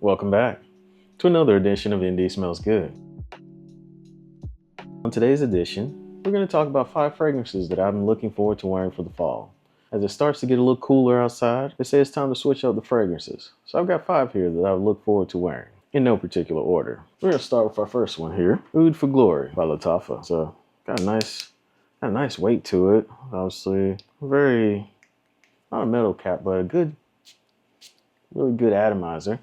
Welcome back to another edition of Indie Smells Good. On today's edition, we're going to talk about 5 fragrances that I've been looking forward to wearing for the fall. As it starts to get a little cooler outside, they say it's time to switch up the fragrances. So I've got 5 here that I look forward to wearing, in no particular order. We're going to start with our first one here, Oud for Glory by Lattafa. So got a nice weight to it. Obviously, very, not a metal cap, but a good, really good atomizer.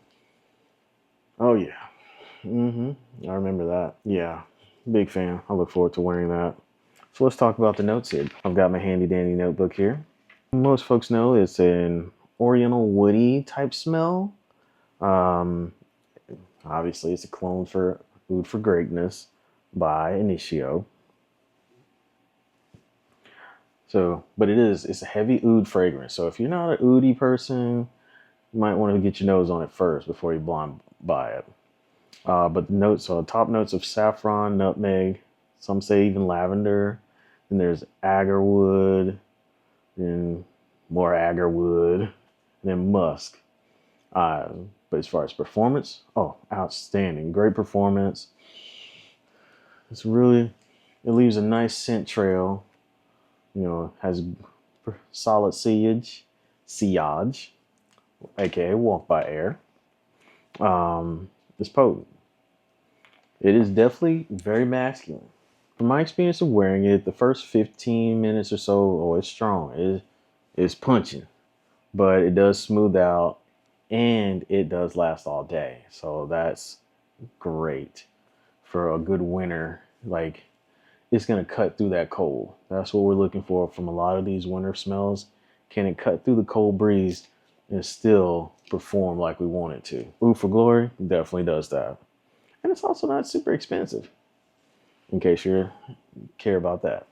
Oh yeah. I remember that. Yeah. Big fan. I look forward to wearing that. So let's talk about the notes here. I've got my handy dandy notebook here. Most folks know it's an oriental woody type smell. Um, Obviously, it's a clone for Oud for Greatness by Initio. So, but it's a heavy oud fragrance. So if you're not an oudy person, you might want to get your nose on it first before you blind buy it. But the notes are top notes of saffron, nutmeg, some say even lavender. And there's agarwood, and more agarwood, and then musk. But as far as performance, oh, outstanding. Great performance. It leaves a nice scent trail. You know, has solid sillage, aka walk by air. It's potent. It is definitely very masculine. From my experience of wearing it, the first 15 minutes or so, oh, it's strong. It's punching, but it does smooth out and it does last all day. So that's great for a good winter. Like, it's going to cut through that cold. That's what we're looking for from a lot of these winter smells. Can it cut through the cold breeze and still perform like we want it to? Oud for Glory definitely does that. And it's also not super expensive, in case you care about that.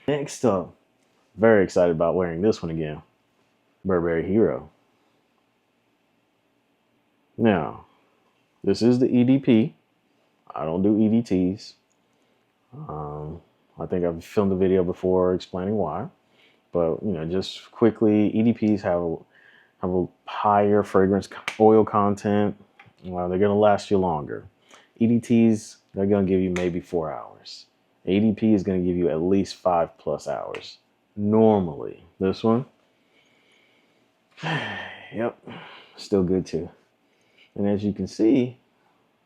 Next up, very excited about wearing this one again. Burberry Hero. Now, this is the EDP. I don't do EDTs. I think I've filmed a video before explaining why. But, just quickly, EDPs have a higher fragrance oil content. Well, they're going to last you longer. EDTs, they're going to give you maybe 4 hours. ADP is going to give you at least 5+ hours. Normally. This one, yep, still good too. And as you can see,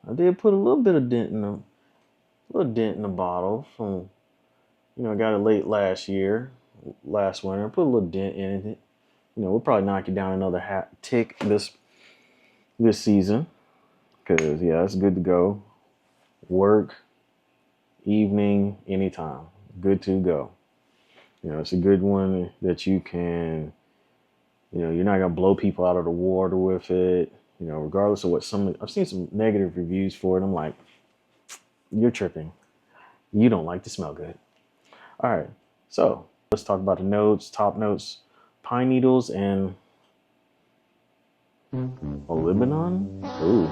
I did put a little bit of dent in the bottle from, I got it late last winter. Put a little dent in it. We'll probably knock it down another tick this season, because yeah, it's good to go. Work, evening, anytime, good to go. It's a good one that you can, you're not gonna blow people out of the water with it. Regardless of what I've seen some negative reviews for it. I'm like, you're tripping. You don't like to smell good. All right, so let's talk about the notes. Top notes: pine needles and Lebanon. Ooh,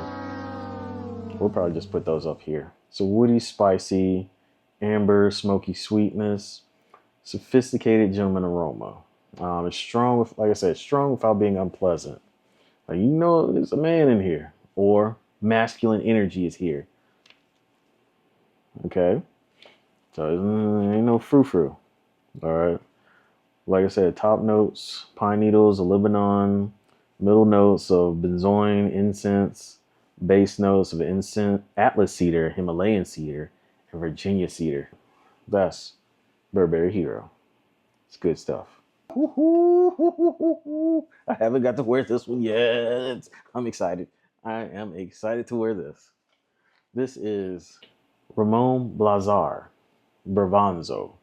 we'll probably just put those up here. So woody, spicy, amber, smoky sweetness, sophisticated gentleman aroma. It's strong with, like I said, strong without being unpleasant. Like, there's a man in here, or masculine energy is here. Okay, so ain't no frou-frou. All right. Like I said, top notes: pine needles, Lebanon. Middle notes of benzoin, incense. Base notes of incense, Atlas cedar, Himalayan cedar, and Virginia cedar. That's Burberry Hero. It's good stuff. I haven't got to wear this one yet. I'm excited. I am excited to wear this. This is Ramon Blazar, Bravanzo,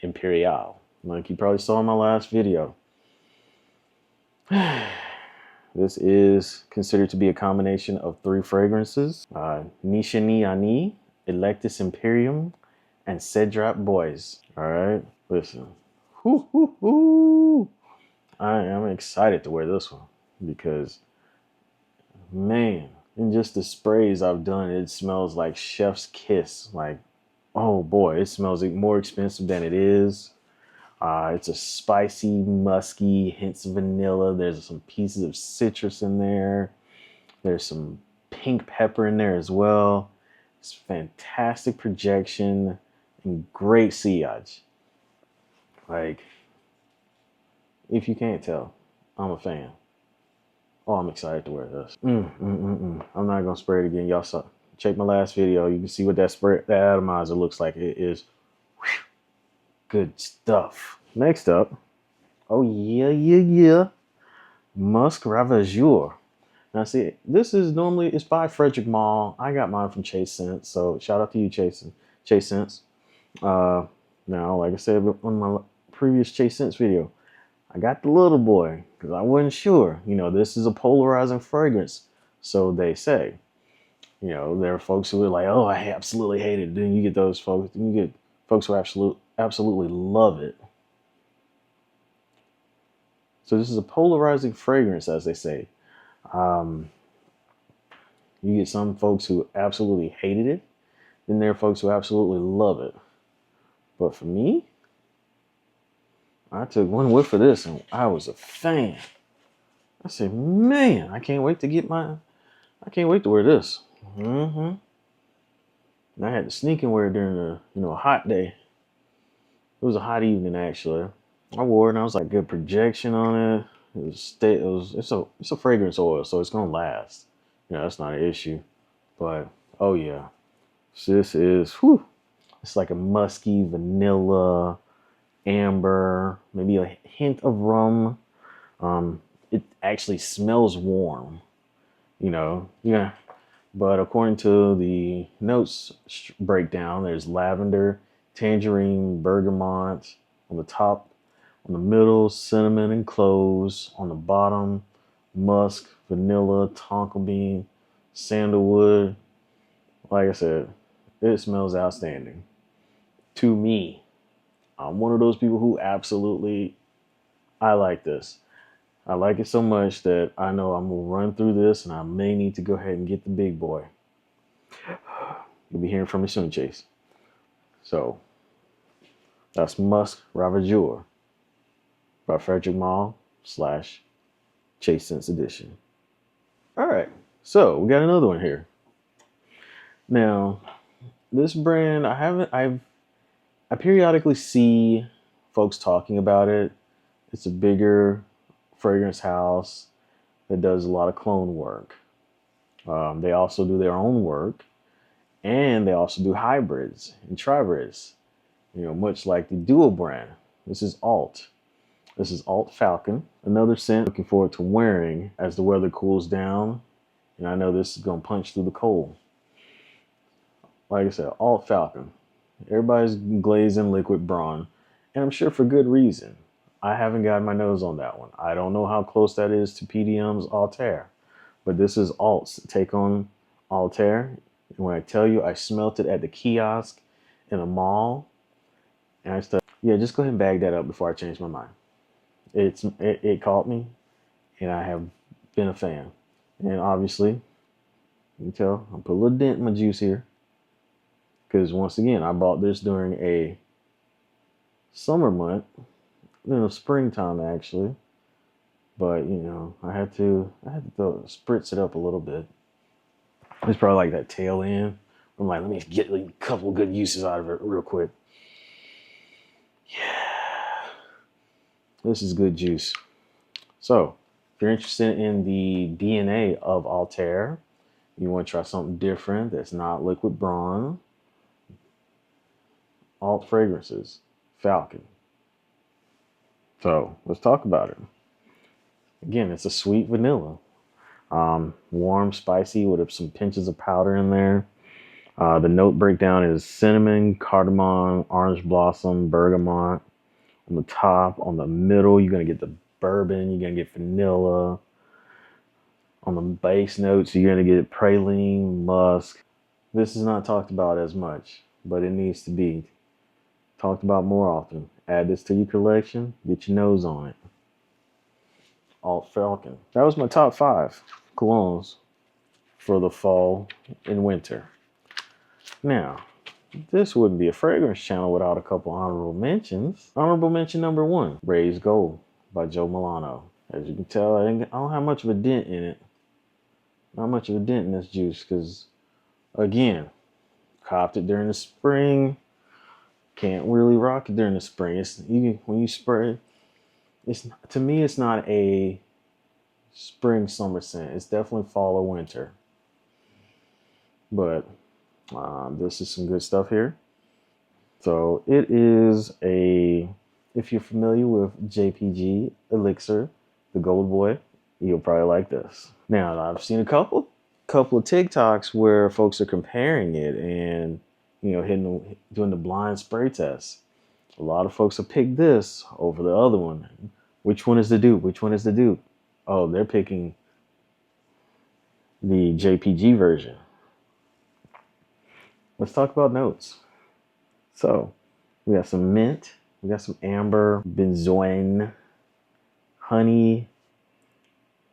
Imperial. Like you probably saw in my last video. This is considered to be a combination of 3 fragrances. Nishani Ani, Electus Imperium, and Cedrat Boys. All right, listen. I am excited to wear this one because, man, in just the sprays I've done, it smells like chef's kiss. Like, oh boy, it smells more expensive than it is. It's a spicy, musky, hints of vanilla. There's some pieces of citrus in there. There's some pink pepper in there as well. It's fantastic projection and great sillage. Like, if you can't tell, I'm a fan. Oh, I'm excited to wear this. I'm not gonna spray it again. Y'all saw. Check my last video. You can see what that atomizer looks like. It is good stuff. Next up, oh yeah, Musk Ravageur. Now see, this is normally, it's by Frederick Mall. I got mine from Chase Sense, so shout out to you, Chase Sense. Now, like I said on my previous Chase Sense video, I got the little boy because I wasn't sure. You know, this is a polarizing fragrance, so they say. You know, there are folks who are like, "Oh, I absolutely hate it." Then you get those folks. Then you get folks who absolutely love it. So this is a polarizing fragrance, as they say. You get some folks who absolutely hated it. Then there are folks who absolutely love it. But for me, I took one whiff of this and I was a fan. I said, man, I can't wait to wear this. And I had to sneak and wear it during a hot day. It was a hot evening actually. I wore it and I was like, good projection on it. It's a fragrance oil, so it's gonna last. You know, that's not an issue. But oh yeah. So this is it's like a musky vanilla, amber, maybe a hint of rum. It actually smells warm, yeah. But according to the notes breakdown, there's lavender, tangerine, bergamot on the top, on the middle, cinnamon and cloves, on the bottom, musk, vanilla, tonka bean, sandalwood. Like I said, it smells outstanding. To me, I'm one of those people who I like this. I like it so much that I know I'm going to run through this and I may need to go ahead and get the big boy. You'll be hearing from me soon, Chase. So, that's Musk Ravageur by Frederick Mall / Chase Sense Edition. All right, so we got another one here. Now, this brand, I periodically see folks talking about it. It's a bigger fragrance house that does a lot of clone work. They also do their own work, and they also do hybrids and tribrids, much like the Duo brand. This is Alt. This is Alt Falcon, another scent looking forward to wearing as the weather cools down. And I know this is going to punch through the cold. Like I said, Alt Falcon. Everybody's glazing liquid brawn, and I'm sure for good reason. I haven't gotten my nose on that one. I don't know how close that is to PDM's Altair, but this is Alt's take on Altair. And when I tell you, I smelt it at the kiosk in a mall, and I said, yeah, just go ahead and bag that up before I change my mind. It caught me, and I have been a fan. And obviously, you can tell I put a little dent in my juice here. Because once again, I bought this during a summer month, springtime actually. But I had to spritz it up a little bit. It's probably like that tail end. I'm like, let me get a couple of good uses out of it real quick. Yeah, this is good juice. So if you're interested in the DNA of Altair, you want to try something different that's not liquid brawn, Alt Fragrances, Falcon. So let's talk about it. Again, it's a sweet vanilla. Warm, spicy with some pinches of powder in there. The note breakdown is cinnamon, cardamom, orange blossom, bergamot. On the top, on the middle, you're going to get the bourbon. You're going to get vanilla. On the base notes, you're going to get praline, musk. This is not talked about as much, but it needs to be talked about more often. Add this to your collection. Get your nose on it. Alt Falcon. That was my top 5 colognes for the fall and winter. Now, this wouldn't be a fragrance channel without a couple honorable mentions. Honorable mention number 1, Raised Gold by Joe Milano. As you can tell, I don't have much of a dent in it. Not much of a dent in this juice because, again, copped it during the spring. Can't really rock it during the spring. When you spray, it's to me it's not a spring summer scent. It's definitely fall or winter. But this is some good stuff here. So it is if you're familiar with JPG Elixir, the Gold Boy, you'll probably like this. Now I've seen a couple of TikToks where folks are comparing it and doing the blind spray test. A lot of folks have picked this over the other one. Which one is the dupe? Which one is the dupe? Oh, they're picking the JPG version. Let's talk about notes. So we got some mint, we got some amber, benzoin, honey.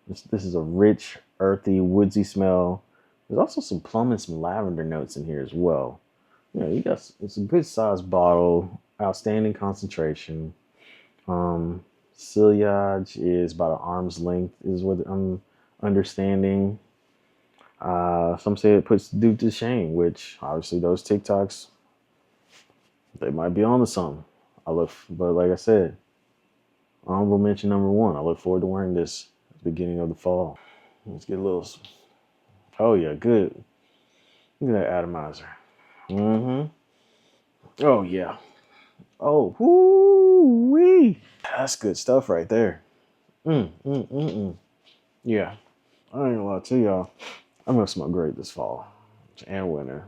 This is a rich, earthy, woodsy smell. There's also some plum and some lavender notes in here as well. It's a good sized bottle, outstanding concentration. Ciliage is about an arm's length, is what I'm understanding. Some say it puts dupe to shame, which obviously those TikToks, they might be on to something. But like I said, honorable mention number one. I look forward to wearing this at the beginning of the fall. Let's get a little. Oh yeah, good. Look at that atomizer. Oh yeah. Oh, whoo wee. That's good stuff right there. Yeah. I ain't gonna lie to y'all. I'm gonna smell great this fall and winter.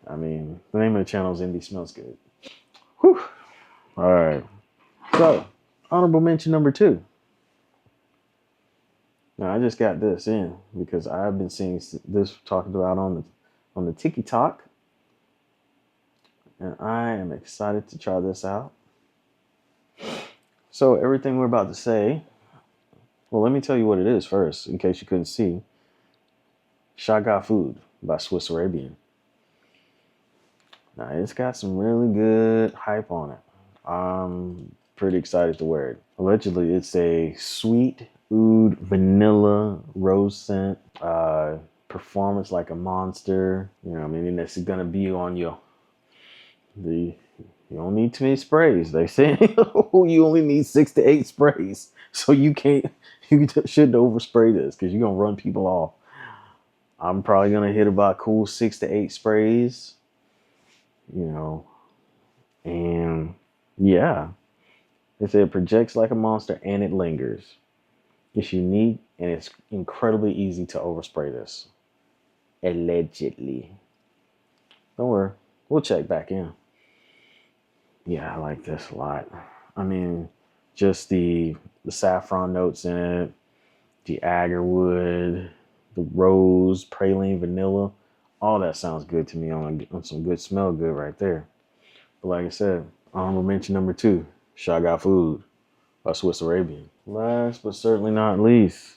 I mean, the name of the channel is Indie Smells Good. Whew. All right. So, honorable mention number two. Now, I just got this in because I've been seeing this talked about on the TikTok, and I am excited to try this out. So, everything we're about to say, well, let me tell you what it is first, in case you couldn't see. Shaga Food by Swiss Arabian. Now, it's got some really good hype on it. I'm pretty excited to wear it. Allegedly, it's a sweet oud vanilla rose scent. Performance like a monster. I mean, this is gonna be on you don't need too many sprays. They say you only need 6 to 8 sprays, so you shouldn't overspray this because you're gonna run people off. I'm probably gonna hit about cool 6 to 8 sprays. And yeah, they say it projects like a monster and it lingers. It's unique and it's incredibly easy to overspray this. Allegedly. Don't worry, we'll check back in. Yeah, I like this a lot. I mean, just the saffron notes in it, the agarwood, the rose, praline, vanilla, all that sounds good to me on some good smell good right there. But like I said, honorable mention number two, Shaga Food by Swiss Arabian. Last but certainly not least,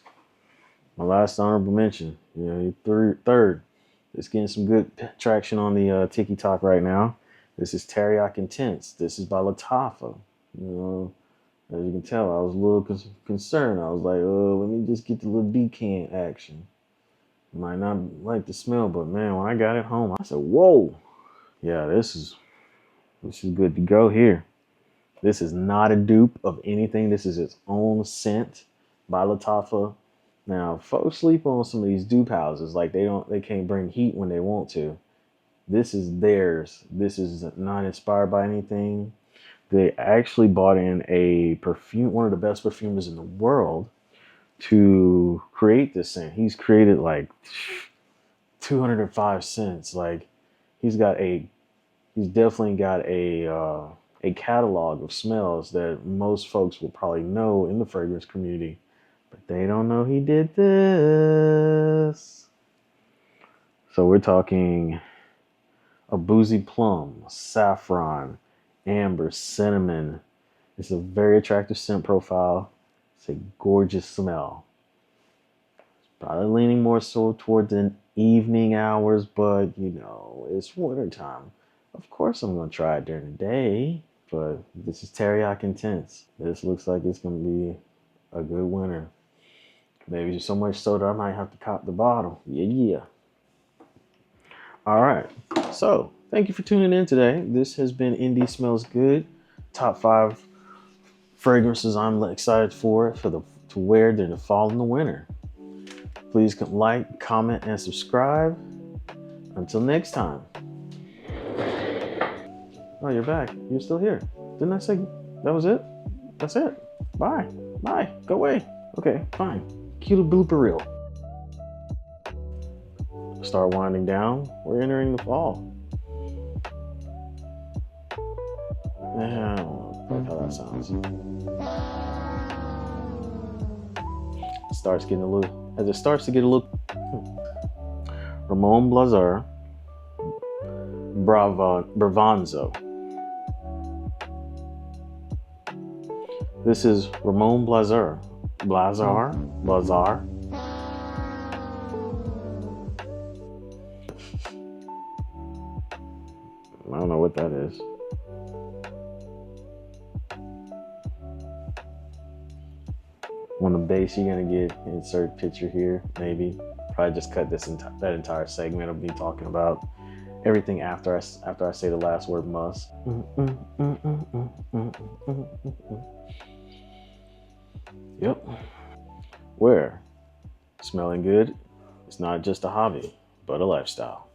my last honorable mention, third. It's getting some good traction on the TikTok right now. This is Teriaq Intense. This is by Lattafa. As you can tell, I was a little concerned. I was like, oh, let me just get the little decan action. Might not like the smell, but man, when I got it home, I said, whoa. Yeah, this is good to go here. This is not a dupe of anything. This is its own scent by Lattafa. Now, folks sleep on some of these dupe houses like they can't bring heat when they want to. This is theirs. This is not inspired by anything. They actually bought in a perfume, one of the best perfumers in the world, to create this scent. He's created like 205 scents. Like he's definitely got a catalog of smells that most folks will probably know in the fragrance community, but they don't know he did this. So we're talking a boozy plum, saffron, amber, cinnamon. It's a very attractive scent profile. It's a gorgeous smell. It's probably leaning more so toward the evening hours, but it's wintertime. Of course I'm going to try it during the day, but this is Teriaq Intense. This looks like it's going to be a good winter. Maybe so much so that I might have to cop the bottle. Yeah. All right. So thank you for tuning in today. This has been Indie Smells Good. Top 5 fragrances I'm excited for to wear during the fall and the winter. Please like, comment, and subscribe. Until next time. Oh, you're back. You're still here. Didn't I say that was it? That's it. Bye. Bye. Go away. Okay, fine. Cue the blooper reel. Start winding down. We're entering the fall. Yeah, I don't like how that sounds. It starts getting a little, as it starts to get a little. Ramon Blazar, Bravanzo. This is Ramon Blazar. Blazar. I don't know what that is. On the base, you're gonna get insert picture here, maybe. Probably just cut that entire segment of me talking about everything after I say the last word must. Yep. Where smelling good, it's not just a hobby, but a lifestyle.